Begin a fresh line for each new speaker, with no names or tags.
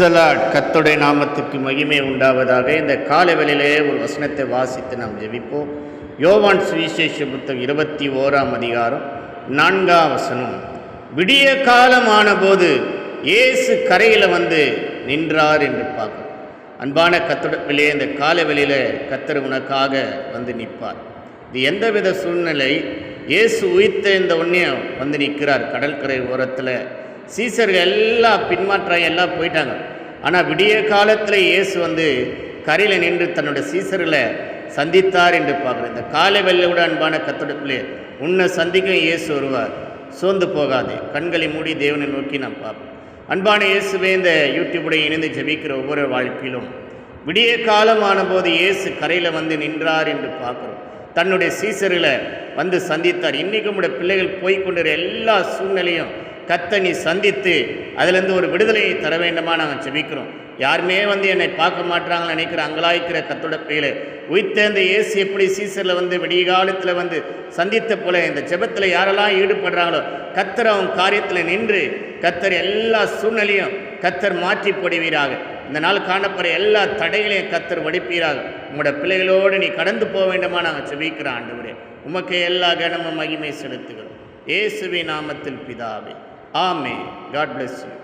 Price கர்த்தருடைய நாமத்துக்கு மகிமை உண்டாவதாக. இந்த காலவெளியிலே ஒரு வசனத்தை வாசித்து நாம் ஜெபிப்போம். யோவான் சுவிசேஷ புத்தகம் 21ஆம் அதிகாரம் 4ஆம் வசனம். விடிய காலமான போது இயேசு கரையில் வந்து நின்றார் என்று பார்க்கிறோம். அன்பான கர்த்தருடைய இந்த காலவெளியில் கர்த்தர் உனக்காக வந்து நிற்பார். இது எந்தவித சூழ்நிலை, இயேசு உயிர்த்த இந்த ஒன்றே வந்து நிற்கிறார் கடற்கரை ஓரத்தில். சீசர்கள் எல்லாம் பின்மாற்றாக எல்லாம் போயிட்டாங்க. ஆனால் விடிய காலத்தில் இயேசு வந்து கரையில் நின்று தன்னுடைய சீசர்களை சந்தித்தார் என்று பார்க்குறேன். இந்த காலை வெள்ளையோட அன்பான கர்த்தருடைய உன்னை சந்திக்க இயேசு வருவார். சோர்ந்து போகாதே, கண்களை மூடி தேவனை நோக்கி நாம் பார்ப்போம். அன்பான இயேசுவே, இந்த யூடியூபுடைய இணைந்து ஜெபிக்கிற ஒவ்வொரு வாழ்க்கையிலும் விடிய காலமான போது இயேசு கரையில் வந்து நின்றார் என்று பார்க்குறோம். தன்னுடைய சீசர்களை வந்து சந்தித்தார். இன்றைக்கும் உடைய பிள்ளைகள் போய்கொண்டிருக்கிற எல்லா சூழ்நிலையும் கர்த்தர் நீ சந்தித்து அதிலேருந்து ஒரு விடுதலையை தர வேண்டுமா நாங்கள் ஜெபிக்கிறோம். யாருமே வந்து என்னை பார்க்க மாட்டாங்கன்னு நினைக்கிற அங்கலாய்க்கிற கர்த்தருடைய பிள்ளைகளை உயிர்த்தேர்ந்த இயேசு எப்படி சீசரில் வந்து விடிய காலத்தில் வந்து சந்தித்த போல இந்த ஜெபத்தில் யாரெல்லாம் ஈடுபடுறாங்களோ கர்த்தர் அவங்க காரியத்தில் நின்று கர்த்தர் எல்லா சூழ்நிலையும் கர்த்தர் மாற்றி போடுவீராக. இந்த நாள் காணப்படுற எல்லா தடைகளையும் கர்த்தர் வடிப்பீராக. உங்களோட பிள்ளைகளோடு நீ கடந்து போக வேண்டுமா நாங்கள் ஜெபிக்கிறோம். ஆண்டவரே, உமக்கு எல்லா கனமும் மகிமை செலுத்துகிறோம். இயேசுவின் நாமத்தில் பிதாவே, ஆமென். God bless you.